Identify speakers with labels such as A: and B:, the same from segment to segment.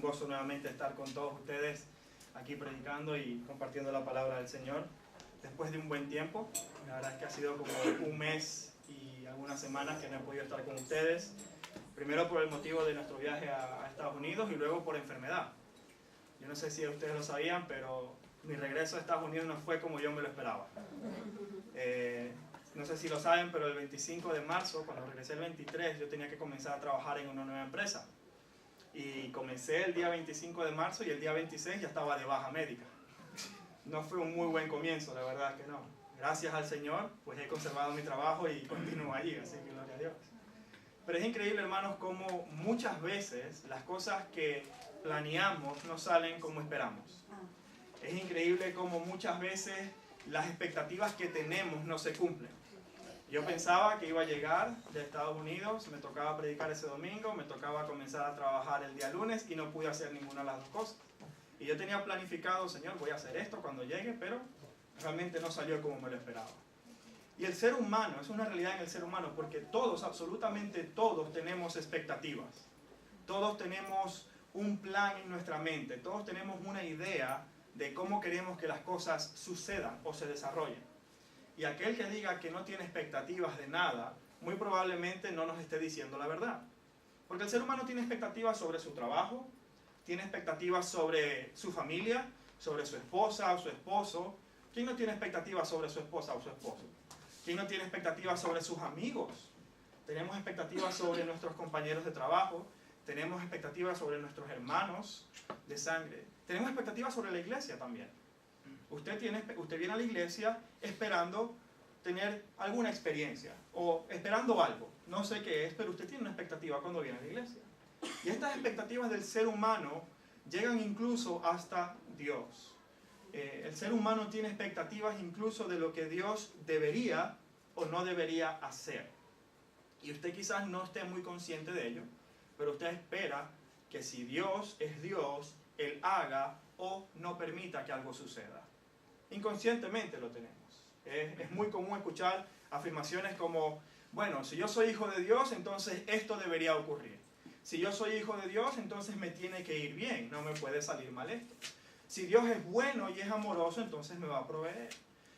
A: un gozo nuevamente estar con todos ustedes aquí predicando y compartiendo la palabra del Señor. Después de un buen tiempo, la verdad es que ha sido como un mes y algunas semanas que no he podido estar con ustedes. Primero por el motivo de nuestro viaje a Estados Unidos y luego por enfermedad. Yo no sé si ustedes lo sabían, pero mi regreso a Estados Unidos no fue como yo me lo esperaba. No sé si lo saben, pero el 25 de marzo, cuando regresé el 23, yo tenía que comenzar a trabajar en una nueva empresa. Y comencé el día 25 de marzo y el día 26 ya estaba de baja médica. No fue un muy buen comienzo, la verdad que no. Gracias al Señor, pues he conservado mi trabajo y continúo allí, así que gloria a Dios. Pero es increíble, hermanos, cómo muchas veces las cosas que planeamos no salen como esperamos. Es increíble cómo muchas veces las expectativas que tenemos no se cumplen. Yo pensaba que iba a llegar de Estados Unidos, me tocaba predicar ese domingo, me tocaba comenzar a trabajar el día lunes y no pude hacer ninguna de las dos cosas. Y yo tenía planificado, Señor, voy a hacer esto cuando llegue, pero realmente no salió como me lo esperaba. Y el ser humano, es una realidad en el ser humano, porque todos, absolutamente todos, tenemos expectativas. Todos tenemos un plan en nuestra mente, todos tenemos una idea de cómo queremos que las cosas sucedan o se desarrollen. Y aquel que diga que no tiene expectativas de nada, muy probablemente no nos esté diciendo la verdad. Porque el ser humano tiene expectativas sobre su trabajo, tiene expectativas sobre su familia, sobre su esposa o su esposo. ¿Quién no tiene expectativas sobre su esposa o su esposo? ¿Quién no tiene expectativas sobre sus amigos? Tenemos expectativas sobre nuestros compañeros de trabajo, tenemos expectativas sobre nuestros hermanos de sangre, tenemos expectativas sobre la iglesia también. Usted viene a la iglesia esperando tener alguna experiencia o esperando algo, no sé qué es, pero usted tiene una expectativa cuando viene a la iglesia. Y estas expectativas del ser humano llegan incluso hasta Dios. El ser humano tiene expectativas incluso de lo que Dios debería o no debería hacer. Y usted quizás no esté muy consciente de ello, pero usted espera que si Dios es Dios, Él haga o no permita que algo suceda. Inconscientemente lo tenemos. Es muy común escuchar afirmaciones como, bueno, si yo soy hijo de Dios, entonces esto debería ocurrir. Si yo soy hijo de Dios, entonces me tiene que ir bien, no me puede salir mal esto. Si Dios es bueno y es amoroso, entonces me va a proveer.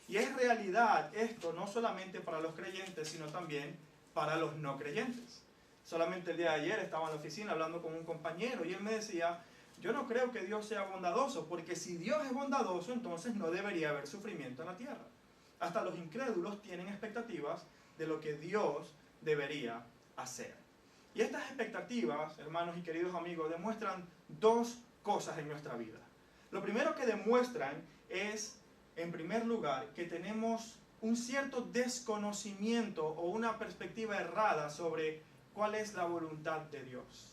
A: Y es realidad esto no solamente para los creyentes, sino también para los no creyentes. Solamente el día de ayer estaba en la oficina hablando con un compañero y él me decía, yo no creo que Dios sea bondadoso, porque si Dios es bondadoso, entonces no debería haber sufrimiento en la tierra. Hasta los incrédulos tienen expectativas de lo que Dios debería hacer. Y estas expectativas, hermanos y queridos amigos, demuestran dos cosas en nuestra vida. Lo primero que demuestran es, en primer lugar, que tenemos un cierto desconocimiento o una perspectiva errada sobre cuál es la voluntad de Dios,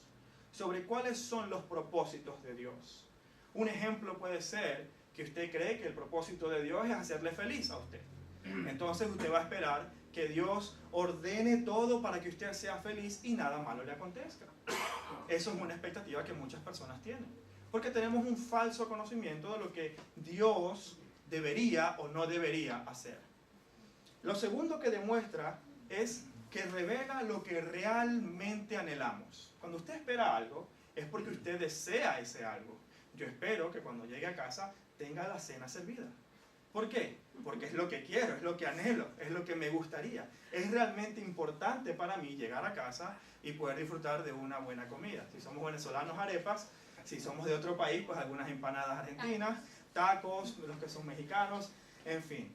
A: sobre cuáles son los propósitos de Dios. Un ejemplo puede ser que usted cree que el propósito de Dios es hacerle feliz a usted. Entonces usted va a esperar que Dios ordene todo para que usted sea feliz y nada malo le acontezca. Eso es una expectativa que muchas personas tienen, porque tenemos un falso conocimiento de lo que Dios debería o no debería hacer. Lo segundo que demuestra es que revela lo que realmente anhelamos. Cuando usted espera algo, es porque usted desea ese algo. Yo espero que cuando llegue a casa tenga la cena servida. ¿Por qué? Porque es lo que quiero, es lo que anhelo, es lo que me gustaría. Es realmente importante para mí llegar a casa y poder disfrutar de una buena comida. Si somos venezolanos, arepas. Si somos de otro país, pues algunas empanadas argentinas, tacos, los que son mexicanos, en fin.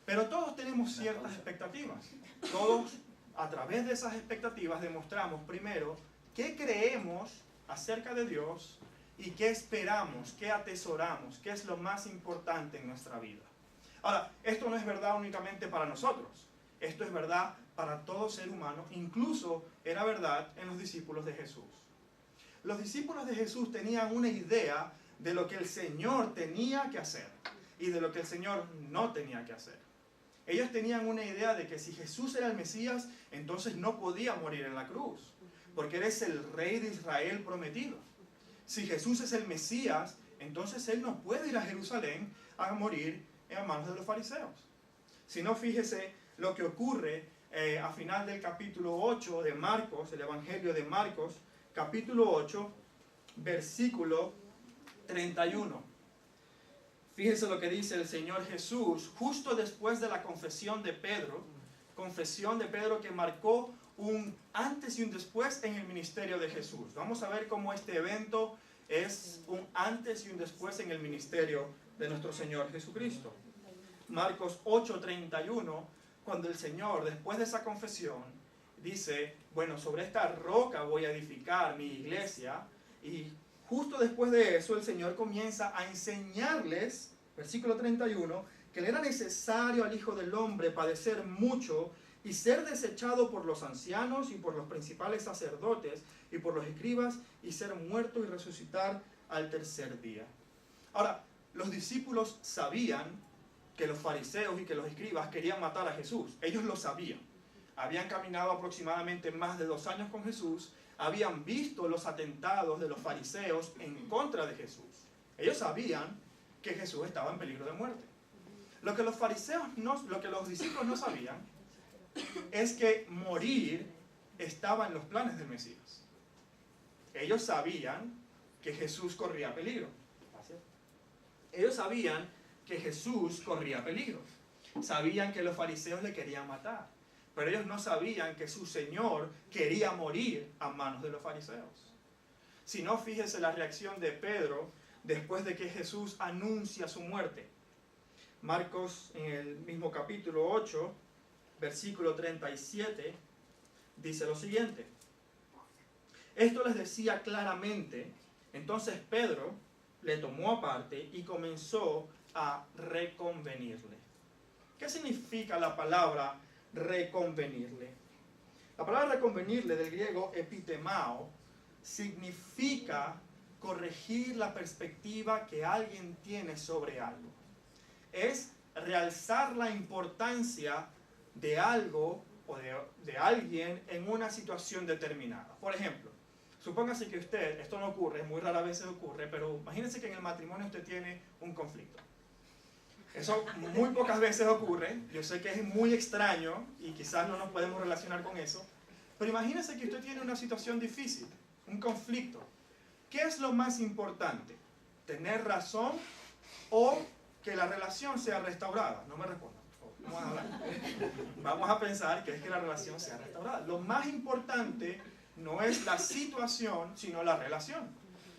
A: Pero todos tenemos ciertas expectativas. Todos, a través de esas expectativas, demostramos primero qué creemos acerca de Dios y qué esperamos, qué atesoramos, qué es lo más importante en nuestra vida. Ahora, esto no es verdad únicamente para nosotros. Esto es verdad para todo ser humano. Incluso era verdad en los discípulos de Jesús. Los discípulos de Jesús tenían una idea de lo que el Señor tenía que hacer y de lo que el Señor no tenía que hacer. Ellos tenían una idea de que si Jesús era el Mesías, entonces no podía morir en la cruz, porque Él es el Rey de Israel prometido. Si Jesús es el Mesías, entonces Él no puede ir a Jerusalén a morir en manos de los fariseos. Si no, fíjese lo que ocurre a final del capítulo 8 de Marcos, el Evangelio de Marcos, capítulo 8, versículo 31. Fíjese lo que dice el Señor Jesús justo después de la confesión de Pedro que marcó un antes y un después en el ministerio de Jesús. Vamos a ver cómo este evento es un antes y un después en el ministerio de nuestro Señor Jesucristo. Marcos 8:31, cuando el Señor, después de esa confesión, dice, bueno, sobre esta roca voy a edificar mi iglesia, y justo después de eso el Señor comienza a enseñarles, versículo 31, que le era necesario al Hijo del Hombre padecer mucho y ser desechado por los ancianos y por los principales sacerdotes y por los escribas y ser muerto y resucitar al tercer día. Ahora, los discípulos sabían que los fariseos y que los escribas querían matar a Jesús. Ellos lo sabían. Habían caminado aproximadamente más de 2 años con Jesús, habían visto los atentados de los fariseos en contra de Jesús. Ellos sabían que Jesús estaba en peligro de muerte. Lo que los discípulos no sabían es que morir estaba en los planes del Mesías. Ellos sabían que Jesús corría peligro. Ellos sabían que Jesús corría peligro. Sabían que los fariseos le querían matar. Pero ellos no sabían que su Señor quería morir a manos de los fariseos. Si no, fíjese la reacción de Pedro después de que Jesús anuncia su muerte. Marcos, en el mismo capítulo 8, versículo 37, dice lo siguiente. Esto les decía claramente. Entonces Pedro le tomó aparte y comenzó a reconvenirle. ¿Qué significa la palabra reconvenirle? La palabra reconvenirle, del griego epitemao, significa corregir la perspectiva que alguien tiene sobre algo. Es realzar la importancia de algo o de alguien en una situación determinada. Por ejemplo, supóngase que usted, esto no ocurre, muy rara vez ocurre, pero imagínese que en el matrimonio usted tiene un conflicto. Eso muy pocas veces ocurre, yo sé que es muy extraño y quizás no nos podemos relacionar con eso, pero imagínese que usted tiene una situación difícil, un conflicto. ¿Qué es lo más importante? ¿Tener razón o que la relación sea restaurada? No me respondan, vamos a hablar. Vamos a pensar que es que la relación sea restaurada. Lo más importante no es la situación, sino la relación.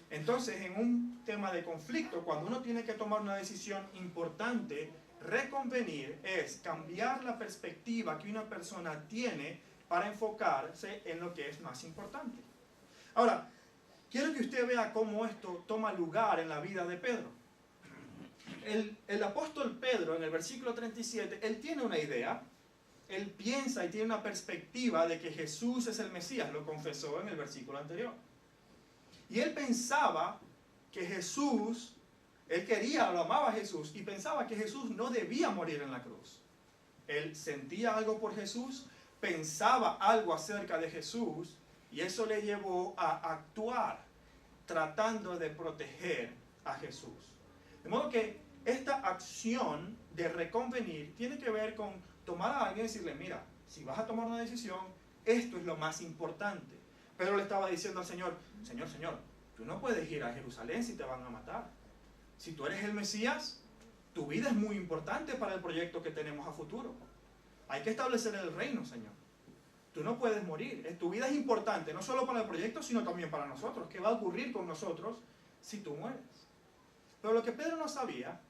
A: Entonces, en un tema de conflicto, cuando uno tiene que tomar una decisión importante, reconvenir es cambiar la perspectiva que una persona tiene para enfocarse en lo que es más importante. Ahora, quiero que usted vea cómo esto toma lugar en la vida de Pedro. El apóstol Pedro, en el versículo 37, él tiene una idea, él piensa y tiene una perspectiva de que Jesús es el Mesías, lo confesó en el versículo anterior. Y él pensaba que Jesús, él quería, lo amaba a Jesús, y pensaba que Jesús no debía morir en la cruz. Él sentía algo por Jesús, pensaba algo acerca de Jesús, y eso le llevó a actuar tratando de proteger a Jesús. De modo que esta acción de reconvenir tiene que ver con tomar a alguien y decirle, mira, si vas a tomar una decisión, esto es lo más importante. Pedro le estaba diciendo al Señor, Señor, tú no puedes ir a Jerusalén si te van a matar. Si tú eres el Mesías, tu vida es muy importante para el proyecto que tenemos a futuro. Hay que establecer el reino, Señor. Tú no puedes morir. Tu vida es importante, no solo para el proyecto, sino también para nosotros. ¿Qué va a ocurrir con nosotros si tú mueres? Pero lo que Pedro no sabía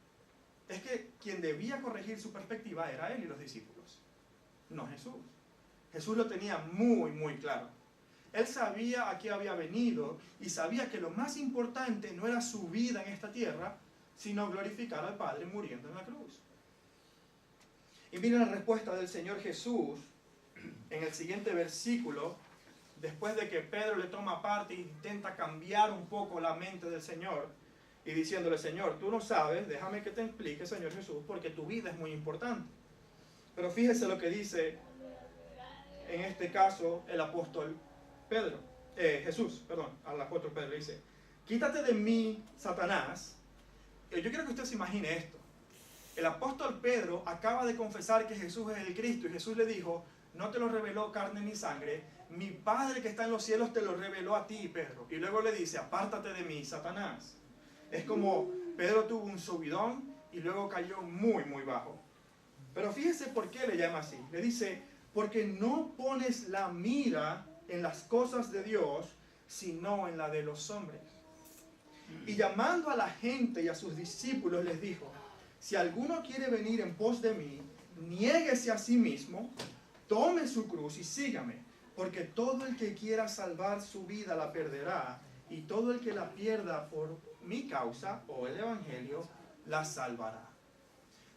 A: es que quien debía corregir su perspectiva era él y los discípulos, no Jesús. Jesús lo tenía muy, muy claro. Él sabía a qué había venido y sabía que lo más importante no era su vida en esta tierra, sino glorificar al Padre muriendo en la cruz. Y miren la respuesta del Señor Jesús en el siguiente versículo, después de que Pedro le toma parte e intenta cambiar un poco la mente del Señor, y diciéndole, Señor, tú no sabes, déjame que te explique, Señor Jesús, porque tu vida es muy importante. Pero fíjese lo que dice, en este caso, el apóstol Jesús, al apóstol Pedro, le dice, quítate de mí, Satanás. Yo quiero que usted se imagine esto. El apóstol Pedro acaba de confesar que Jesús es el Cristo, y Jesús le dijo, no te lo reveló carne ni sangre, mi Padre que está en los cielos te lo reveló a ti, Pedro. Y luego le dice, apártate de mí, Satanás. Es como Pedro tuvo un subidón y luego cayó muy, muy bajo. Pero fíjese por qué le llama así. Le dice, porque no pones la mira en las cosas de Dios, sino en la de los hombres. Y llamando a la gente y a sus discípulos les dijo, si alguno quiere venir en pos de mí, niéguese a sí mismo, tome su cruz y sígame, porque todo el que quiera salvar su vida la perderá, y todo el que la pierda por mi causa o el evangelio la salvará.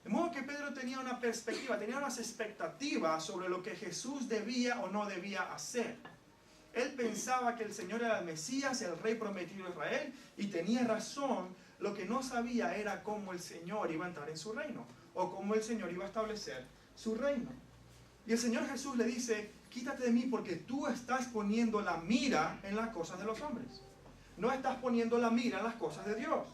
A: De modo que Pedro tenía una perspectiva, tenía unas expectativas sobre lo que Jesús debía o no debía hacer. Él pensaba que el Señor era el Mesías, el Rey prometido de Israel, y tenía razón. Lo que no sabía era cómo el Señor iba a entrar en su reino, o cómo el Señor iba a establecer su reino. Y el Señor Jesús le dice, quítate de mí porque tú estás poniendo la mira en las cosas de los hombres. No estás poniendo la mira en las cosas de Dios.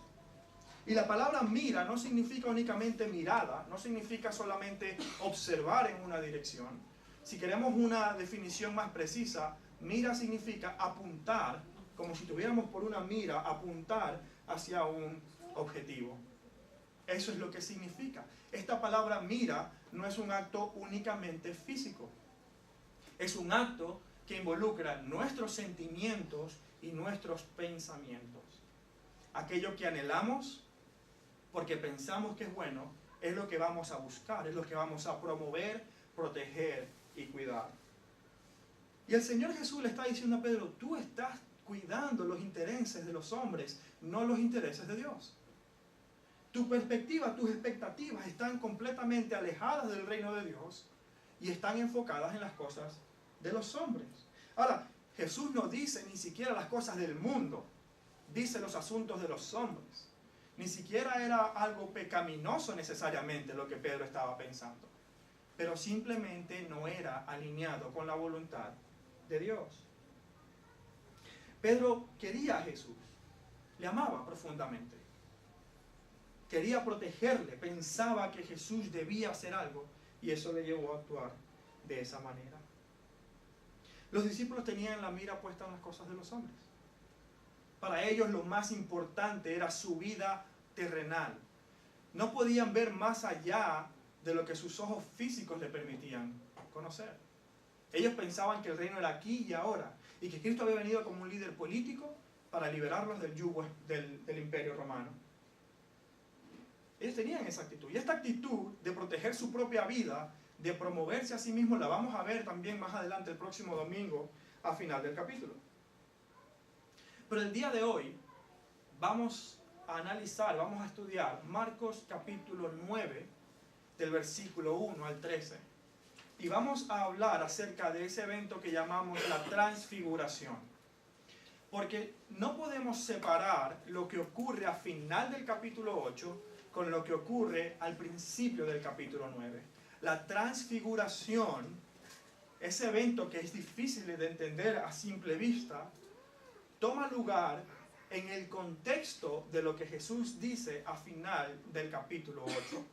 A: Y la palabra mira no significa únicamente mirada, no significa solamente observar en una dirección. Si queremos una definición más precisa, mira significa apuntar, como si tuviéramos por una mira, apuntar hacia un objetivo. Eso es lo que significa. Esta palabra mira no es un acto únicamente físico. Es un acto que involucra nuestros sentimientos y nuestros pensamientos. Aquello que anhelamos, porque pensamos que es bueno, es lo que vamos a buscar, es lo que vamos a promover, proteger y cuidar. Y el Señor Jesús le está diciendo a Pedro, tú estás cuidando los intereses de los hombres, no los intereses de Dios. Tu perspectiva, tus expectativas están completamente alejadas del reino de Dios y están enfocadas en las cosas de los hombres. Ahora, Jesús no dice ni siquiera las cosas del mundo, dice los asuntos de los hombres. Ni siquiera era algo pecaminoso necesariamente lo que Pedro estaba pensando, pero simplemente no era alineado con la voluntad de Dios. Pedro quería a Jesús, le amaba profundamente, quería protegerle, pensaba que Jesús debía hacer algo y eso le llevó a actuar de esa manera. Los discípulos tenían la mira puesta en las cosas de los hombres. Para ellos lo más importante era su vida terrenal. No podían ver más allá de lo que sus ojos físicos le permitían conocer. Ellos pensaban que el reino era aquí y ahora, y que Cristo había venido como un líder político para liberarlos del yugo del imperio romano. Ellos tenían esa actitud, y esta actitud de proteger su propia vida, de promoverse a sí mismo, la vamos a ver también más adelante el próximo domingo, a final del capítulo. Pero el día de hoy vamos a analizar, vamos a estudiar Marcos capítulo 9, del versículo 1 al 13. Y vamos a hablar acerca de ese evento que llamamos la transfiguración. Porque no podemos separar lo que ocurre a final del capítulo 8 con lo que ocurre al principio del capítulo 9. La transfiguración, ese evento que es difícil de entender a simple vista, toma lugar en el contexto de lo que Jesús dice a final del capítulo 8.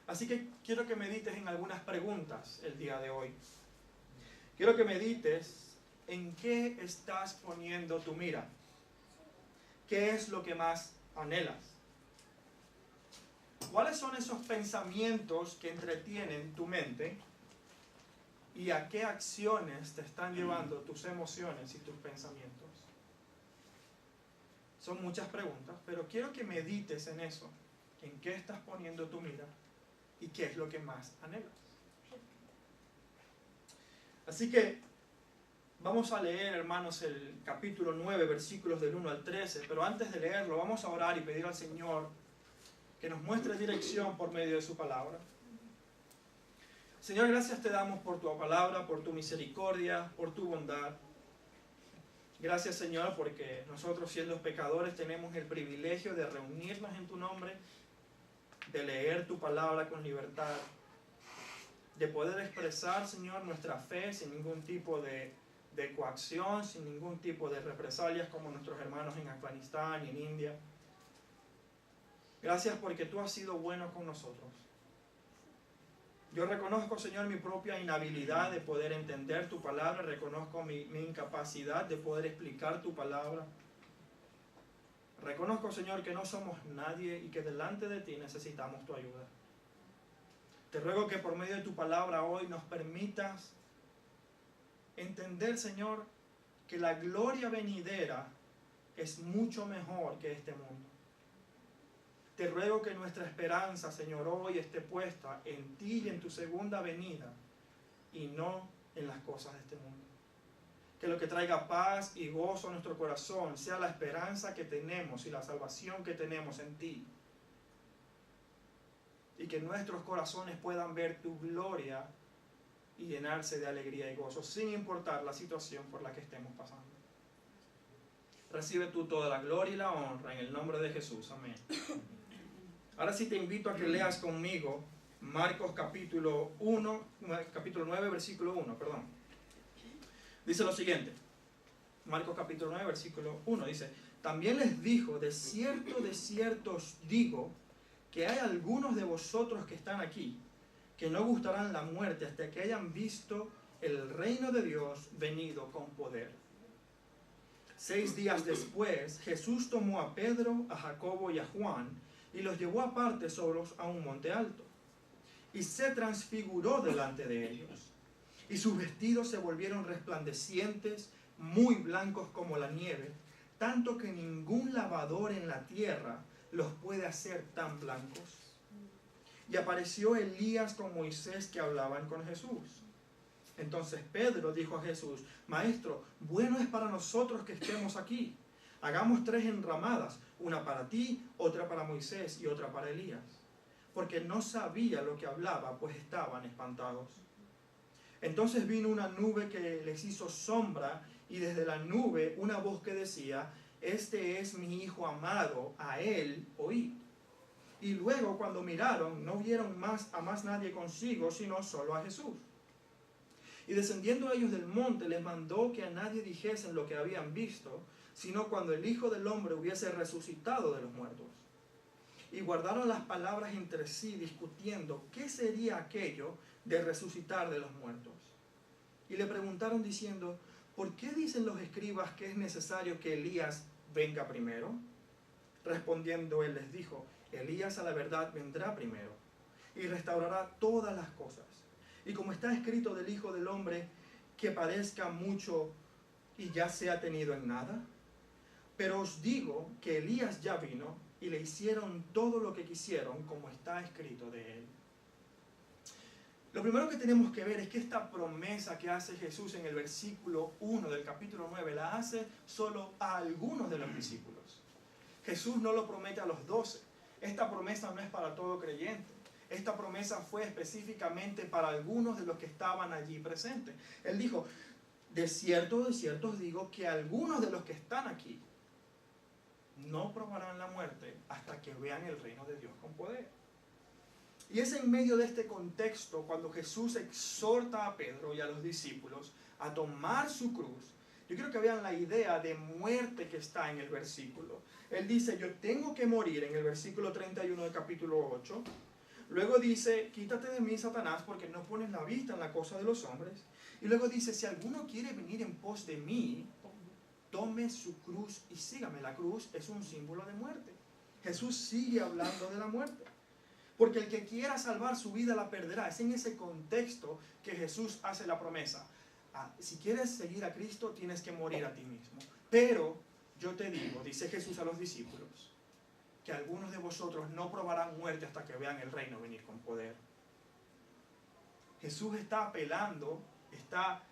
A: Así que quiero que medites en algunas preguntas el día de hoy. Quiero que medites en qué estás poniendo tu mira. ¿Qué es lo que más anhelas? ¿Cuáles son esos pensamientos que entretienen tu mente? ¿Y a qué acciones te están llevando tus emociones y tus pensamientos? Son muchas preguntas, pero quiero que medites en eso. ¿En qué estás poniendo tu mira? ¿Y qué es lo que más anhelas? Así que vamos a leer, hermanos, el capítulo 9, versículos del 1 al 13. Pero antes de leerlo, vamos a orar y pedir al Señor que nos muestre dirección por medio de su palabra. Señor, gracias te damos por tu palabra, por tu misericordia, por tu bondad. Gracias, Señor, porque nosotros, siendo pecadores, tenemos el privilegio de reunirnos en tu nombre, de leer tu palabra con libertad, de poder expresar, Señor, nuestra fe sin ningún tipo de coacción, sin ningún tipo de represalias como nuestros hermanos en Afganistán y en India. Gracias porque tú has sido bueno con nosotros. Yo reconozco, Señor, mi propia inhabilidad de poder entender tu palabra. Reconozco mi incapacidad de poder explicar tu palabra. Reconozco, Señor, que no somos nadie y que delante de ti necesitamos tu ayuda. Te ruego que por medio de tu palabra hoy nos permitas entender, Señor, que la gloria venidera es mucho mejor que este mundo. Te ruego que nuestra esperanza, Señor, hoy esté puesta en ti y en tu segunda venida y no en las cosas de este mundo. Que lo que traiga paz y gozo a nuestro corazón sea la esperanza que tenemos y la salvación que tenemos en ti. Y que nuestros corazones puedan ver tu gloria y llenarse de alegría y gozo, sin importar la situación por la que estemos pasando. Recibe tú toda la gloria y la honra en el nombre de Jesús. Amén. Ahora sí te invito a que leas conmigo Marcos capítulo 9, versículo 1, perdón. Dice lo siguiente. Marcos capítulo 9, versículo 1 dice: también les dijo, de cierto os digo, que hay algunos de vosotros que están aquí, que no gustarán la muerte hasta que hayan visto el reino de Dios venido con poder. 6 días después, Jesús tomó a Pedro, a Jacobo y a Juan, y los llevó aparte solos a un monte alto, y se transfiguró delante de ellos, y sus vestidos se volvieron resplandecientes, muy blancos como la nieve, tanto que ningún lavador en la tierra los puede hacer tan blancos. Y apareció Elías con Moisés, que hablaban con Jesús. Entonces Pedro dijo a Jesús: Maestro, bueno es para nosotros que estemos aquí. Hagamos 3 enramadas, una para ti, otra para Moisés y otra para Elías. Porque no sabía lo que hablaba, pues estaban espantados. Entonces vino una nube que les hizo sombra, y desde la nube una voz que decía: Este es mi Hijo amado, a él oíd. Y luego, cuando miraron, no vieron a más nadie consigo, sino solo a Jesús. Y descendiendo ellos del monte, les mandó que a nadie dijesen lo que habían visto, sino cuando el Hijo del Hombre hubiese resucitado de los muertos. Y guardaron las palabras entre sí, discutiendo qué sería aquello de resucitar de los muertos. Y le preguntaron diciendo: ¿por qué dicen los escribas que es necesario que Elías venga primero? Respondiendo él les dijo: Elías a la verdad vendrá primero, y restaurará todas las cosas. Y como está escrito del Hijo del Hombre, que padezca mucho y ya sea tenido en nada. Pero os digo que Elías ya vino, y le hicieron todo lo que quisieron, como está escrito de él. Lo primero que tenemos que ver es que esta promesa que hace Jesús en el versículo 1 del capítulo 9, la hace solo a algunos de los discípulos. Jesús no lo promete a los 12. Esta promesa no es para todo creyente. Esta promesa fue específicamente para algunos de los que estaban allí presentes. Él dijo: de cierto os digo que algunos de los que están aquí no probarán la muerte hasta que vean el reino de Dios con poder. Y es en medio de este contexto cuando Jesús exhorta a Pedro y a los discípulos a tomar su cruz. Yo quiero que vean la idea de muerte que está en el versículo. Él dice: yo tengo que morir, en el versículo 31 del capítulo 8. Luego dice: quítate de mí, Satanás, porque no pones la vista en la cosa de los hombres. Y luego dice: si alguno quiere venir en pos de mí, tome su cruz y sígame. La cruz es un símbolo de muerte. Jesús sigue hablando de la muerte. Porque el que quiera salvar su vida la perderá. Es en ese contexto que Jesús hace la promesa. Si quieres seguir a Cristo, tienes que morir a ti mismo. Pero yo te digo, dice Jesús a los discípulos, que algunos de vosotros no probarán muerte hasta que vean el reino venir con poder. Jesús está apelando, está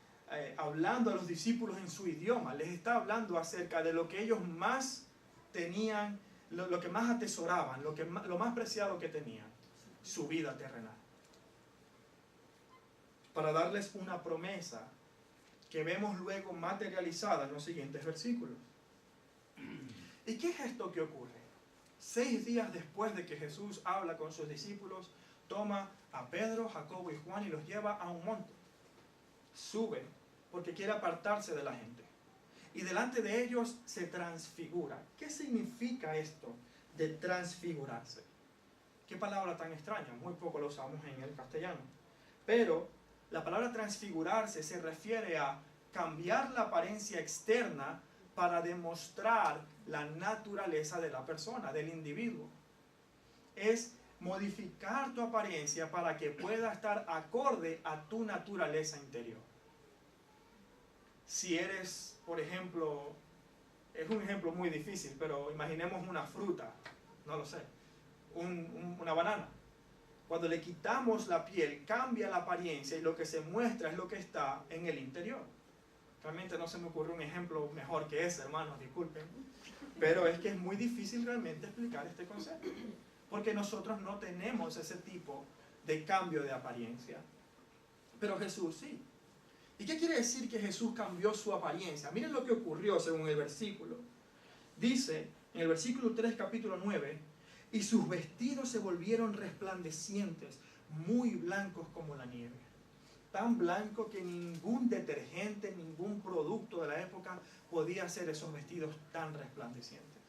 A: hablando a los discípulos en su idioma. Les está hablando acerca de lo que ellos más tenían, lo que más atesoraban, lo más preciado que tenían: su vida terrenal. Para darles una promesa que vemos luego materializada en los siguientes versículos. ¿Y qué es esto que ocurre? 6 días después de que Jesús habla con sus discípulos, toma a Pedro, Jacobo y Juan y los lleva a un monte. Sube porque quiere apartarse de la gente. Y delante de ellos se transfigura. ¿Qué significa esto de transfigurarse? Qué palabra tan extraña, muy poco lo usamos en el castellano. Pero la palabra transfigurarse se refiere a cambiar la apariencia externa para demostrar la naturaleza de la persona, del individuo. Es modificar tu apariencia para que pueda estar acorde a tu naturaleza interior. Si eres, por ejemplo, es un ejemplo muy difícil, pero imaginemos una fruta, no lo sé, una banana. Cuando le quitamos la piel, cambia la apariencia y lo que se muestra es lo que está en el interior. Realmente no se me ocurre un ejemplo mejor que ese, hermanos, disculpen. Pero es que es muy difícil realmente explicar este concepto. Porque nosotros no tenemos ese tipo de cambio de apariencia. Pero Jesús sí. ¿Y qué quiere decir que Jesús cambió su apariencia? Miren lo que ocurrió según el versículo. Dice en el versículo 3, capítulo 9, y sus vestidos se volvieron resplandecientes, muy blancos como la nieve. Tan blanco que ningún detergente, ningún producto de la época podía hacer esos vestidos tan resplandecientes.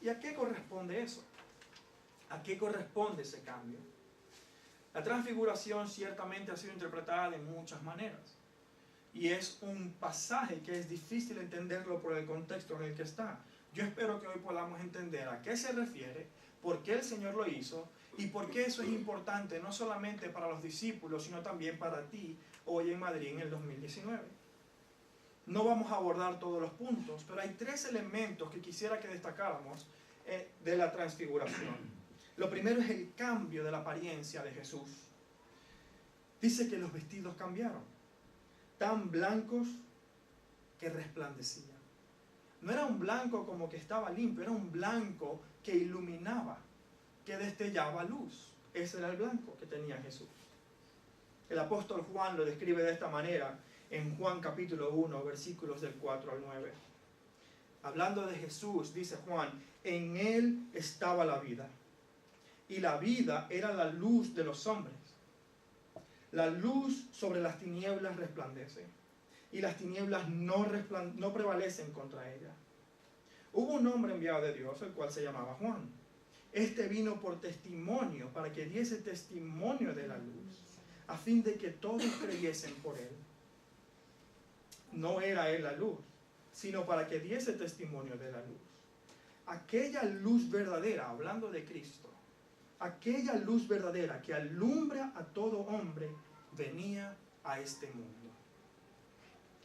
A: ¿Y a qué corresponde eso? ¿A qué corresponde ese cambio? La transfiguración ciertamente ha sido interpretada de muchas maneras. Y es un pasaje que es difícil entenderlo por el contexto en el que está. Yo espero que hoy podamos entender a qué se refiere, por qué el Señor lo hizo y por qué eso es importante no solamente para los discípulos, sino también para ti hoy en Madrid en el 2019. No vamos a abordar todos los puntos, pero hay 3 elementos que quisiera que destacáramos de la transfiguración. Lo primero es el cambio de la apariencia de Jesús. Dice que los vestidos cambiaron, tan blancos que resplandecían. No era un blanco como que estaba limpio, era un blanco que iluminaba, que destellaba luz. Ese era el blanco que tenía Jesús. El apóstol Juan lo describe de esta manera en Juan capítulo 1, versículos del 4 al 9. Hablando de Jesús, dice Juan, en él estaba la vida, y la vida era la luz de los hombres. La luz sobre las tinieblas resplandece, y las tinieblas no prevalecen contra ella. Hubo un hombre enviado de Dios, el cual se llamaba Juan. Este vino por testimonio, para que diese testimonio de la luz, a fin de que todos creyesen por él. No era él la luz, sino para que diese testimonio de la luz. Aquella luz verdadera, hablando de Cristo, aquella luz verdadera que alumbra a todo hombre, venía a este mundo.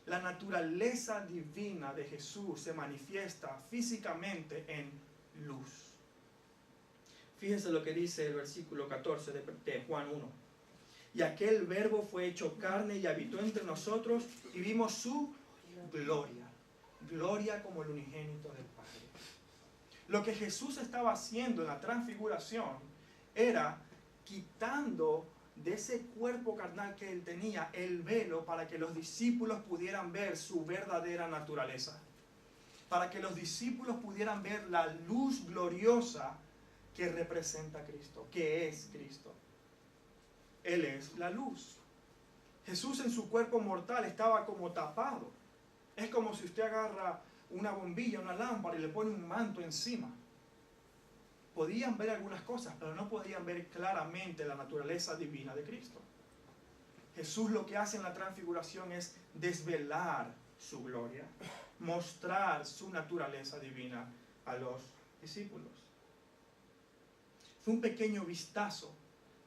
A: La naturaleza divina de Jesús se manifiesta físicamente en luz. Fíjense lo que dice el versículo 14 de Juan 1. Y aquel verbo fue hecho carne y habitó entre nosotros y vimos su gloria. Gloria como el unigénito del Padre. Lo que Jesús estaba haciendo en la transfiguración era quitando de ese cuerpo carnal que él tenía el velo para que los discípulos pudieran ver su verdadera naturaleza. Para que los discípulos pudieran ver la luz gloriosa que representa a Cristo, que es Cristo. Él es la luz. Jesús en su cuerpo mortal estaba como tapado. Es como si usted agarra una bombilla, una lámpara y le pone un manto encima. Podían ver algunas cosas, pero no podían ver claramente la naturaleza divina de Cristo. Jesús lo que hace en la transfiguración es desvelar su gloria, mostrar su naturaleza divina a los discípulos. Fue un pequeño vistazo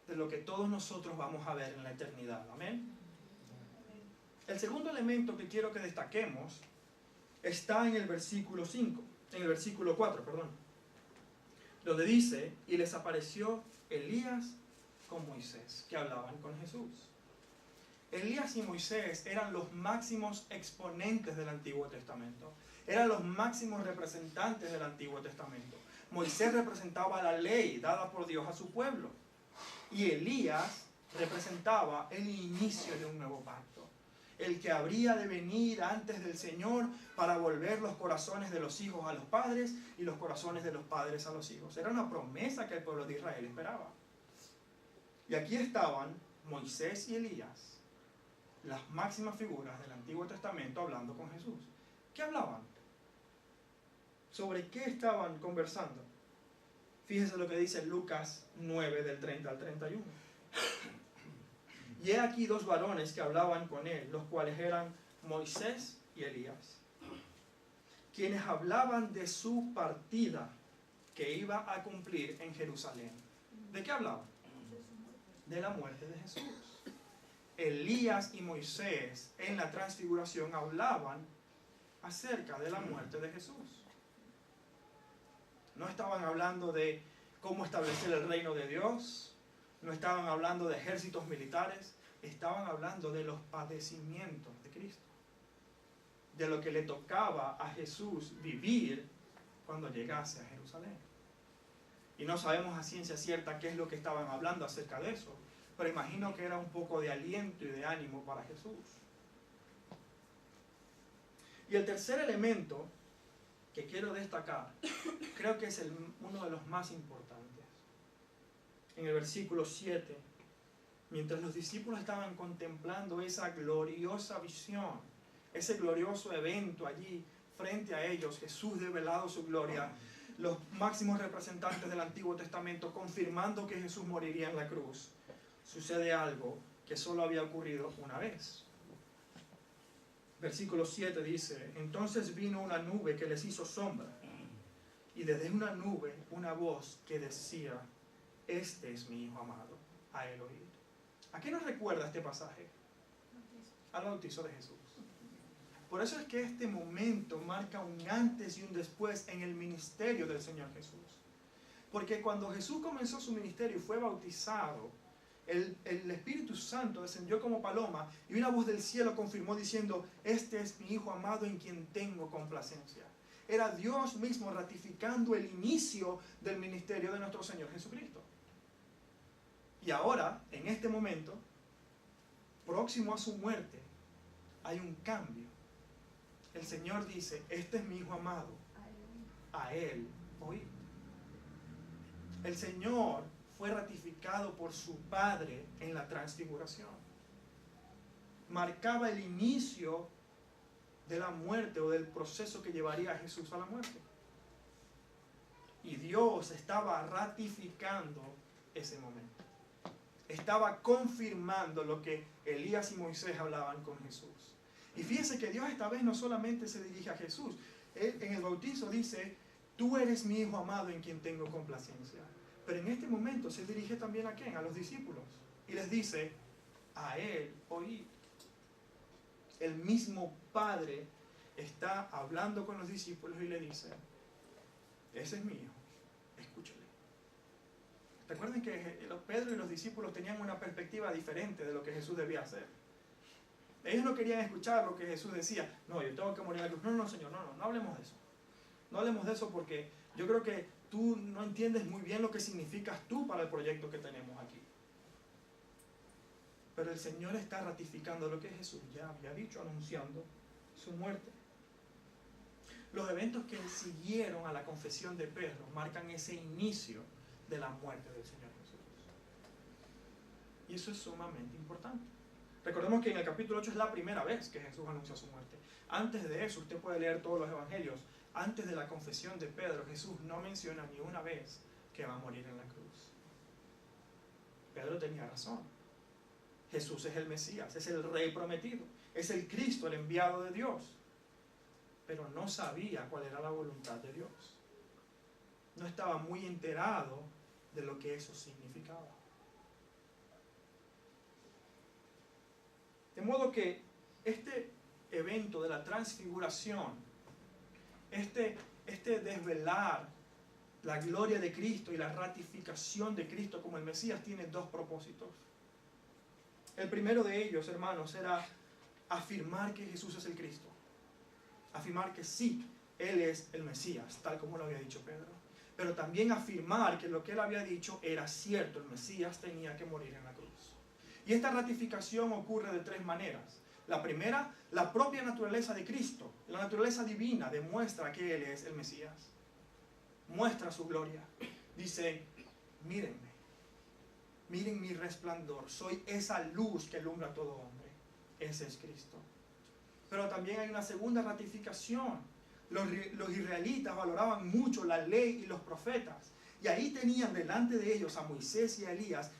A: de lo que todos nosotros vamos a ver en la eternidad. Amén. El segundo elemento que quiero que destaquemos está en el versículo 5, en el versículo 4, donde dice, y les apareció Elías con Moisés, que hablaban con Jesús. Elías y Moisés eran los máximos exponentes del Antiguo Testamento, eran los máximos representantes del Antiguo Testamento. Moisés representaba la ley dada por Dios a su pueblo, y Elías representaba el inicio de un nuevo pacto, el que habría de venir antes del Señor para volver los corazones de los hijos a los padres y los corazones de los padres a los hijos. Era una promesa que el pueblo de Israel esperaba. Y aquí estaban Moisés y Elías, las máximas figuras del Antiguo Testamento, hablando con Jesús. ¿Qué hablaban? ¿Sobre qué estaban conversando? Fíjense lo que dice Lucas 9, del 30 al 31. Y he aquí dos varones que hablaban con él, los cuales eran Moisés y Elías, quienes hablaban de su partida que iba a cumplir en Jerusalén. ¿De qué hablaban? De la muerte de Jesús. Elías y Moisés en la transfiguración hablaban acerca de la muerte de Jesús. No estaban hablando de cómo establecer el reino de Dios, no estaban hablando de ejércitos militares, estaban hablando de los padecimientos de Cristo, de lo que le tocaba a Jesús vivir cuando llegase a Jerusalén. Y no sabemos a ciencia cierta qué es lo que estaban hablando acerca de eso, pero imagino que era un poco de aliento y de ánimo para Jesús. Y el tercer elemento que quiero destacar, creo que es uno de los más importantes. En el versículo 7, mientras los discípulos estaban contemplando esa gloriosa visión, ese glorioso evento allí frente a ellos, Jesús develado su gloria, los máximos representantes del Antiguo Testamento confirmando que Jesús moriría en la cruz, sucede algo que solo había ocurrido una vez. Versículo 7 dice: entonces vino una nube que les hizo sombra, y desde una nube una voz que decía: este es mi Hijo amado, a él oíd. ¿A qué nos recuerda este pasaje? Al bautizo de Jesús. Por eso es que este momento marca un antes y un después en el ministerio del Señor Jesús. Porque cuando Jesús comenzó su ministerio y fue bautizado, el Espíritu Santo descendió como paloma y una voz del cielo confirmó diciendo: este es mi Hijo amado en quien tengo complacencia. Era Dios mismo ratificando el inicio del ministerio de nuestro Señor Jesucristo. Y ahora, en este momento, próximo a su muerte, hay un cambio. El Señor dice: este es mi Hijo amado, a él oíd. El Señor fue ratificado por su Padre en la transfiguración. Marcaba el inicio de la muerte o del proceso que llevaría a Jesús a la muerte. Y Dios estaba ratificando ese momento. Estaba confirmando lo que Elías y Moisés hablaban con Jesús. Y fíjense que Dios esta vez no solamente se dirige a Jesús. Él en el bautizo dice: tú eres mi Hijo amado en quien tengo complacencia. Pero en este momento se dirige también a ¿quién? A los discípulos. Y les dice: a él oíd. El mismo Padre está hablando con los discípulos y le dice: ese es mi Hijo, escúchale. Recuerden que Pedro y los discípulos tenían una perspectiva diferente de lo que Jesús debía hacer. Ellos no querían escuchar lo que Jesús decía. No, yo tengo que morir en la cruz. No, Señor, no hablemos de eso. No hablemos de eso porque yo creo que tú no entiendes muy bien lo que significas tú para el proyecto que tenemos aquí. Pero el Señor está ratificando lo que Jesús ya había dicho, anunciando su muerte. Los eventos que siguieron a la confesión de Pedro marcan ese inicio de la muerte del Señor Jesús. Y eso es sumamente importante. Recordemos que en el capítulo 8 es la primera vez que Jesús anuncia su muerte. Antes de eso, usted puede leer todos los evangelios. Antes de la confesión de Pedro, Jesús no menciona ni una vez que va a morir en la cruz. Pedro tenía razón. Jesús es el Mesías, es el Rey prometido, es el Cristo, el enviado de Dios. Pero no sabía cuál era la voluntad de Dios. No estaba muy enterado de lo que eso significaba. De modo que este evento de la transfiguración, este desvelar la gloria de Cristo y la ratificación de Cristo como el Mesías tiene dos propósitos. El primero de ellos, hermanos, era afirmar que Jesús es el Cristo. Afirmar que sí, Él es el Mesías, tal como lo había dicho Pedro. Pero también afirmar que lo que Él había dicho era cierto, el Mesías tenía que morir en la cruz. Y esta ratificación ocurre de tres maneras. La primera, la propia naturaleza de Cristo, la naturaleza divina, demuestra que Él es el Mesías. Muestra su gloria. Dice: mírenme, miren mi resplandor, soy esa luz que alumbra a todo hombre. Ese es Cristo. Pero también hay una segunda ratificación. Los israelitas valoraban mucho la ley y los profetas. Y ahí tenían delante de ellos a Moisés y a Elías